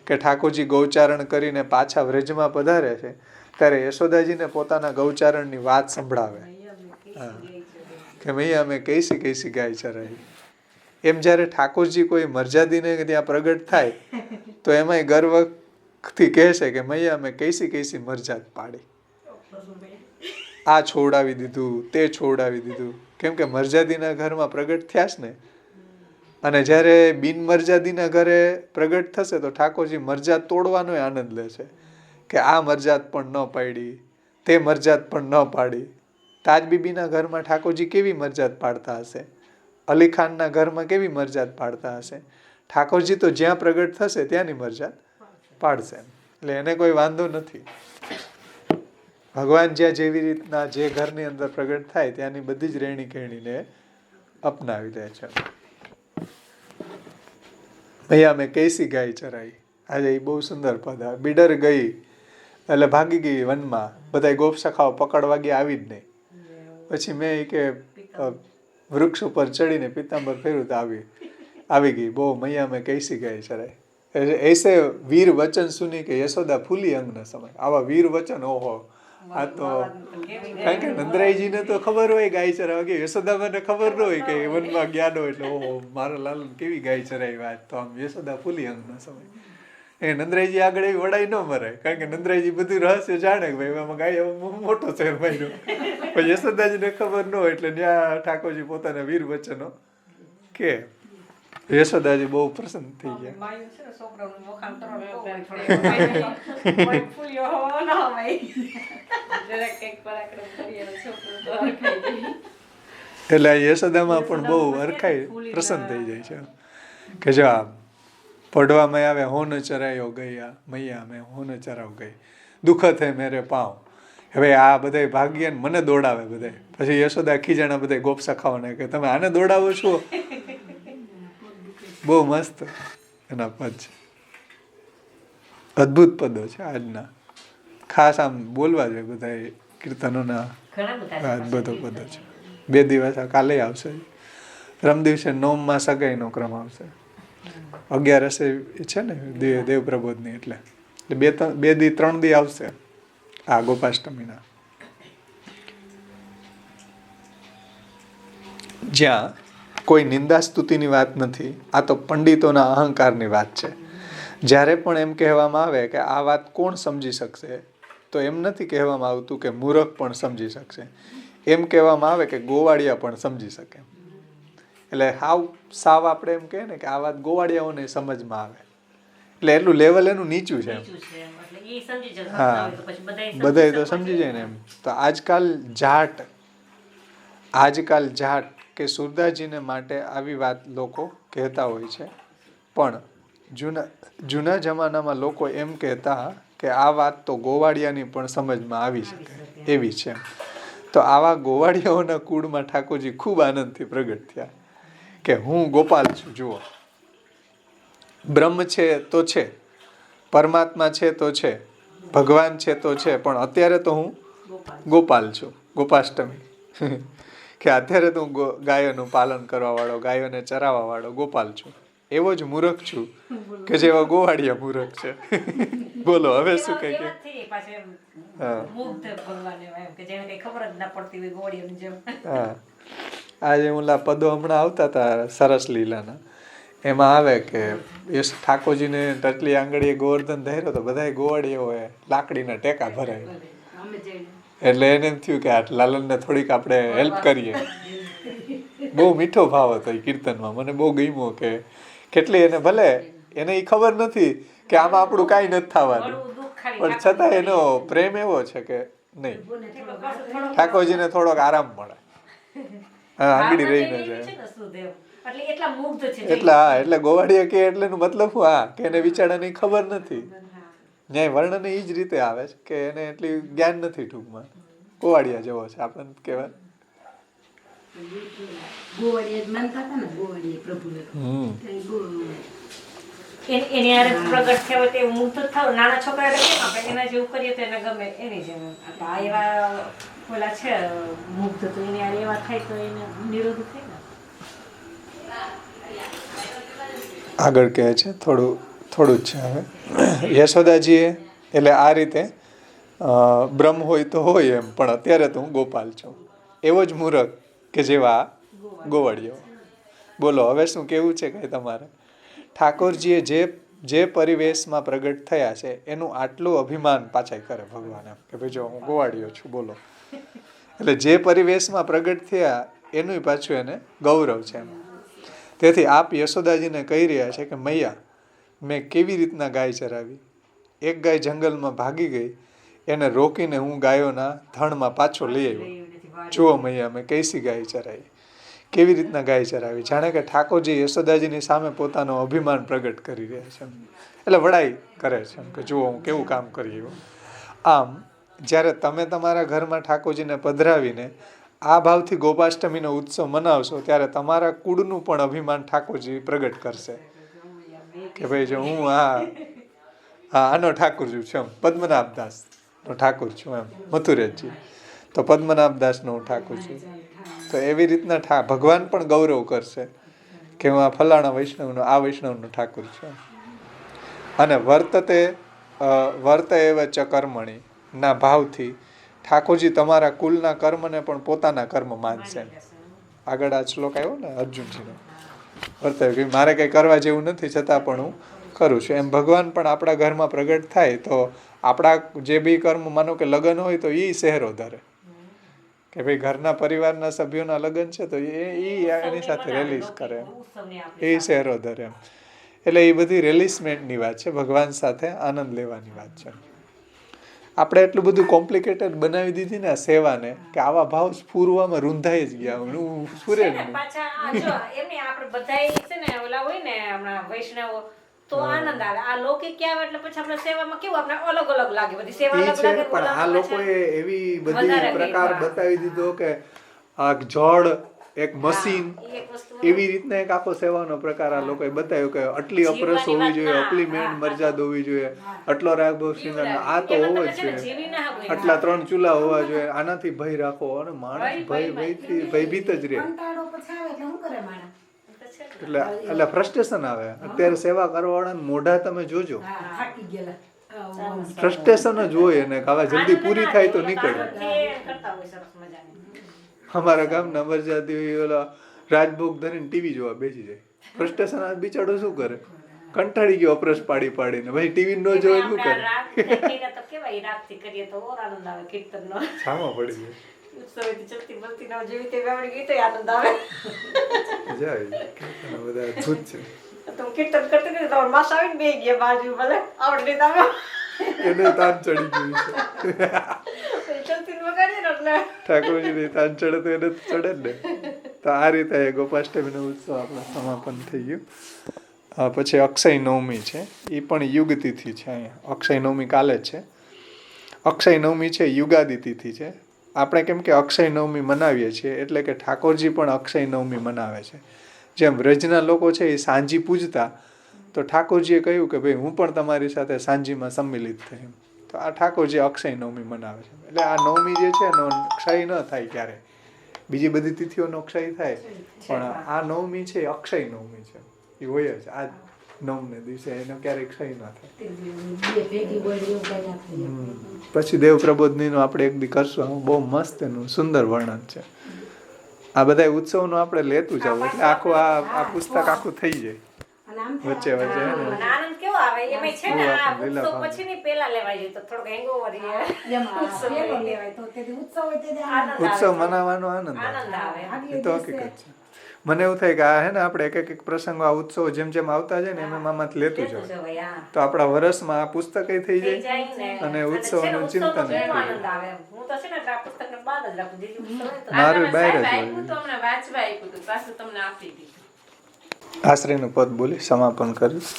કે ઠાકોરજી ગૌચારણ કરીને પાછા વ્રજમાં પધારે છે ત્યારે યશોદાજીને પોતાના ગૌચારણની વાત સંભળાવે. કે મૈયા અમે કૈસી ગાય ચરાઈ. એમ જ્યારે ઠાકોરજી કોઈ મરજાદીને ત્યાં પ્રગટ થાય તો એમાંય ગર્વથી કહે છે કે મૈયા અમે કૈસી મરજાદ પાડી. આ છોડાવી દીધું, તે છોડાવી દીધું. કેમ કે મરજાદીના ઘરમાં પ્રગટ થયા છે ને. અને જ્યારે બિનમરજાદીના ઘરે પ્રગટ થશે તો ઠાકોરજી મરજાદ તોડવાનો આનંદ લે છે કે આ મરજાદ પણ ન પાડી, તે મરજાદ પણ ન પાડી. તાજ બીબીના ઘરમાં ઠાકોરજી કેવી મરજાદ પાડતા હશે, અલી ખાનના ઘરમાં કેવી મરજાદ પાડતા હશે. ઠાકોરજી તો જ્યાં પ્રગટ થશે ત્યાંની મરજાદ પાડશે, એટલે એને કોઈ વાંધો નથી. ભગવાન જ્યાં જેવી રીતના જે ઘરની અંદર પ્રગટ થાય ત્યાંની બધી જ રહેણી કહેણીને અપનાવી લે છે. અહીંયા મેં કૈસી ગાય ચરાઈ, આજે એ બહુ સુંદર પદ. બીડર ગઈ એટલે ભાગી ગઈ વનમાં, બધા ગોપ સખાઓ પકડવા ગયા, આવી જ નહીં. પછી મેં કે વૃક્ષ ઉપર ચડીને પિતાંબર ફેર્યું તો આવી ગઈ. બહુ મૈયા મેં કૈસી ગાય ચરાઈ. એસે વીર વચન સુની કે યશોદા ફૂલી અંગ ન સમય. આવા વીર વચન, ઓહો! આ તો કારણ કે નંદરાયજીને તો ખબર હોય ગાય ચરાવવા ગઈ, યશોદામાને ખબર ન હોય કે વનમાં ગયા નો, એટલે ઓહો મારા લાલ કેવી ગાય ચરાવી વાત. તો આમ યશોદા ફૂલી અંગ ન સમય. એ નંદરાયજી આગળ એવી વડાઈ ન મરાય, કારણ કે નંદરાયજી બધું રહસ્ય જાણે કે ભાઈ આમાં ગાય મોટો શેર માર્યો, પણ યશોદાજીને ખબર ન હોય, એટલે ત્યાં ઠાકોરજી પોતાના વીર વચનો કે યશોદાજી બહુ પ્રસન્ન થઈ ગયા. એટલે યશોદામાં પણ બહુ હરખાઈ પ્રસન્ન થઈ જાય છે કે જો આમ પડવામાં આવે, હોન ચરાયો ગયા મૈયા મેં હોન ચરાવ ગઈ, દુઃખ થાય મેરે પાવ. હવે આ બધા ભાગ્ય મને દોડાવે બધા, પછી યશોદા ખીજાણા બધા ગોપ સખાઓને કે તમે આને દોડાવો છો. બહુ મસ્ત એના પદ છે, અદ્ભુત પદો છે આજના. ખાસ આમ બોલવા જોઈએ બધા કીર્તનોના, અદ્ભુત પદો છે. 2 દિવસ કાલે આવશે, રમ દિવસે 9માં સગાઈનો ક્રમ આવશે, 11 છે ને દેવ પ્રબોધની, એટલે 3 દી આવશે આ ગોપાષ્ટમીના, જ્યાં કોઈ નિંદા સ્તુતિની વાત નથી. આ તો પંડિતોના અહંકારની વાત છે. જ્યારે પણ એમ કહેવામાં આવે કે આ વાત કોણ સમજી શકશે, તો એમ નથી કહેવામાં આવતું કે મૂર્ખ પણ સમજી શકશે, એમ કહેવામાં આવે કે ગોવાળિયા પણ સમજી શકે. એટલે સાવ આપણે એમ કહીએ ને કે આ વાત ગોવાળિયાઓને સમજમાં આવે, એટલે એટલું લેવલ એનું નીચું છે. હા, બધા તો સમજી જાય ને એમ. તો આજકાલ જાટ કે સુરદાસજીને માટે આવી વાત લોકો કહેતા હોય છે, પણ જૂના જમાનામાં લોકો એમ કહેતા કે આ વાત તો ગોવાળિયાની પણ સમજમાં આવી શકે એવી છે. તો આવા ગોવાળિયાઓના કુળમાં ઠાકોરજી ખૂબ આનંદથી પ્રગટ થયા કે હું ગોપાલ છું. જુઓ, બ્રહ્મ છે તો છે, પરમાત્મા છે તો છે, ભગવાન છે તો છે, પણ અત્યારે તો હું ગોપાલ છું. ગોપાષ્ટમી કે અત્યારે તો હું ગાયોનું પાલન કરવા વાળો, ગાયોને ચરાવવા વાળો ગોપાલ છું. એવો જ મૂર્ખ છું કે જેવા ગોવાળિયા મૂર્ખ છે. બોલો હવે શું કઈ કે. હા, આજે ઓલા પદો હમણાં આવતા હતા સરસ લીલાના, એમાં આવે કે ઠાકોરજીને ટટલી આંગળીએ ગોવર્ધન ધર્યો તો બધા ગોવાળીઓએ લાકડીના ટેકા ભરાય, એટલે એને એમ થયું કે આ લાલનને થોડીક આપણે હેલ્પ કરીએ. બહુ મીઠો ભાવ હતો એ કીર્તનમાં, મને બહુ ગમ્યો કે કેટલી એને, ભલે એને એ ખબર નથી કે આમાં આપણું કાંઈ નથી થવાનું, પણ છતાં એનો પ્રેમ એવો છે કે નહીં, ઠાકોરજીને થોડોક આરામ મળે, આંગળી રહીને જાય. એટલે ગોવાળિયા કે એટલે એનું મતલબ શું? હા, કે એને વિચારાની ખબર નથી. ન્યાય વર્ણન એ જ રીતે આવે છે કે એને એટલી જ્ઞાન નથી. ટૂંકમાં ગોવાળિયા જેવો છે આપણને કહેવાય. એની હારે પ્રગટ થયો તે મુક્ત થાવ. નાના છોકરા કેમ આપણે એના જેવું કરીએ તો એને ગમે, એની જેમ આ એવા ઓલા છે મુગ્ધ, તો એની હારે એવા થાય તો એને નિરોધ થાય ને. આગળ કહે છે થોડું જ છે હવે. યશોદાજીએ એટલે આ રીતે બ્રહ્મ હોય તો હોય એમ, પણ અત્યારે તો હું ગોપાલ છું. એવો જ મૂર્ખ કે જેવા ગોવાળીઓ. બોલો હવે શું કેવું છે કઈ તમારે? ઠાકોરજીએ જે પરિવેશમાં પ્રગટ થયા છે એનું આટલું અભિમાન પાછા કરે ભગવાન, એમ કે ભાઈ જો હું ગોવાળીઓ છું. બોલો, એટલે જે પરિવેશમાં પ્રગટ થયા એનું પાછું એને ગૌરવ છે એમ. તેથી આપ યશોદાજીને કહી રહ્યા છે કે મૈયા, મેં કેવી રીતના ગાય ચરાવી. એક ગાય જંગલમાં ભાગી ગઈ એને રોકીને હું ગાયોના ધણમાં પાછો લઈ આવ્યો. જુઓ મૈયા મેં કૈસી ગાય ચરાવી. કેવી રીતના ગાય ચરાવી, જાણે કે ઠાકોરજી યશોદાજીની સામે પોતાનો અભિમાન પ્રગટ કરી રહ્યા છે, એટલે વડાઈ કરે છે કે જુઓ હું કેવું કામ કરી આવ્યો. આમ જ્યારે તમે તમારા ઘરમાં ઠાકોરજીને પધરાવીને આ ભાવથી ગોપાષ્ટમીનો ઉત્સવ મનાવશો ત્યારે તમારા કુળનું પણ અભિમાન ઠાકોરજી પ્રગટ કરશે કે ભાઈ જો હું આનો ઠાકોર છું, પદ્મનાભદાસનો ઠાકોર છું, એમ મથુરેશજી તો પદ્મનાભદાસનો હું ઠાકોર છું. તો એવી રીતના ભગવાન પણ ગૌરવ કરશે કે હું આ ફલાણા વૈષ્ણવનો આ વૈષ્ણવનો ઠાકોર છું. અને વર્ત એવ ચ કર્મણી ના ભાવથી ઠાકોરજી તમારા કુલના કર્મને પણ પોતાના કર્મ માનશે. આગળ આ શ્લોક આવ્યો ને અર્જુનજીનો, વર્તાવ કે મારે કંઈ કરવા જેવું નથી છતાં પણ હું કરું છું. એમ ભગવાન પણ આપણા ઘરમાં પ્રગટ થાય તો આપણા જે બી કર્મ, માનો કે લગ્ન હોય તો એ શહેરો ધરે કે ભાઈ ઘરના પરિવારના સભ્યોના લગ્ન છે તો એની સાથે રેલીસ કરે, એ શહેરો ધરે એમ. એટલે એ બધી રેલિસમેન્ટની વાત છે, ભગવાન સાથે આનંદ લેવાની વાત છે. આપણે એટલું બધું કોમ્પ્લિકેટેડ બનાવી દીધી ને આ સેવાને કે આવા ભાવ સ્ફૂરવામાં રૂંધાઈ જ ગયા. હું સ્ફુરે જ નહીં. પાછા જો એમને આપણે બધાય છે ને ઓલા હોય ને હમણાં વૈષ્ણવો તો આનંદ આવે. આ લૌકિક આવે એટલે પછી આપણે સેવામાં કેવું આપણે અલગ અલગ લાગે, બધી સેવા અલગ લાગે. પણ આ લોકોએ એવી બધી પ્રકાર બતાવી દીધો કે આ જળ એક મશીન એવી રીતના એક આખો સેવાનો પ્રકાર આ લોકોએ બતાવ્યો કે આટલી અપરસ હોવી જોઈએ, આટલી મેણ મરજાદ હોવી જોઈએ, આટલો રાગભોગ શૃંગાર, આ તો હોવો જ જોઈએ, આટલા 3 ચૂલા હોવા જોઈએ, આનાથી ભય રાખો. અને માણસ ભયથી ભયભીત જ રહે. એટલે ફ્રસ્ટ્રેશન આવે. અત્યારે સેવા કરવાવાળાને મોઢા તમે જોજો, ફ્રસ્ટ્રેશન જ હોય એને કે હવે જલ્દી પૂરી થાય તો નીકળે. અમારા ગામના મરજાદી ઓલા રાજભોગ ધરીને ટીવી જોવા બેસી જાય. ફ્રસ્ટ્રેશન આ બિચારો શું કરે, કંટાળી ગયો અપરસ પાડી પાડીને, ભાઈ ટીવી ન જોવે શું કરે, છામાં પડી જાય. બધા અદભુત છે. એને તાન ચડી ગયું છે. ઠાકોરજી તાન ચડે તો એને ચડે ને. તો આ રીતે ગોપાષ્ટમીનો ઉત્સવ આપણો સમાપન થઈ ગયું. પછી અક્ષય નવમી છે, એ પણ યુગ તિથિ છે. અહીંયા અક્ષય નવમી કાલે જ છે. અક્ષય નવમી છે યુગાદી તિથિ છે. આપણે કેમ કે અક્ષય નવમી મનાવીએ છીએ એટલે કે ઠાકોરજી પણ અક્ષય નવમી મનાવે છે. જેમ વ્રજના લોકો છે એ સાંજી પૂજતા, તો ઠાકોરજીએ કહ્યું કે ભાઈ હું પણ તમારી સાથે સાંજીમાં સંમિલિત થઈ. તો આ ઠાકોરજી અક્ષય નવમી મનાવે છે. એટલે આ નવમી જે છે એનો ક્ષય ન થાય ક્યારે. બીજી બધી તિથિઓનો ક્ષય થાય પણ આ નવમી છે અક્ષય નવમી છે, એ હોય જ આ નવમને દિવસે, એનો ક્યારેય ક્ષય ન થાય. પછી દેવ પ્રબોધનીનો આપણે એક દી કરશું, બહુ મસ્ત એનું સુંદર વર્ણન છે. આ બધા ઉત્સવનું આપણે લેતું જવું એટલે આખું આ પુસ્તક આખું થઈ જાય. વચ્ચે વચ્ચે આનંદ કેવો આવે એમાં છે ને આ ઉત્સવ પછી ની પહેલા લેવાય તો થોડો હેંગઓવર ઉત્સવ મનાવવાનો આનંદ આવે. એ તો હકીકત છે. મને એવું થાય કે આ હે ને આપણે એક એક પ્રસંગો આ ઉત્સવ જેમ જેમ આવતા જાય ને એમ આમાંથી લેતું જવાય તો આપણા વર્ષમાં આ પુસ્તક થઈ જાય અને ઉત્સવનું ચિંતન થઈ જાય. મારું બહાર જ હોય. આશ્રયનું પદ બોલી સમાપન કરીશ.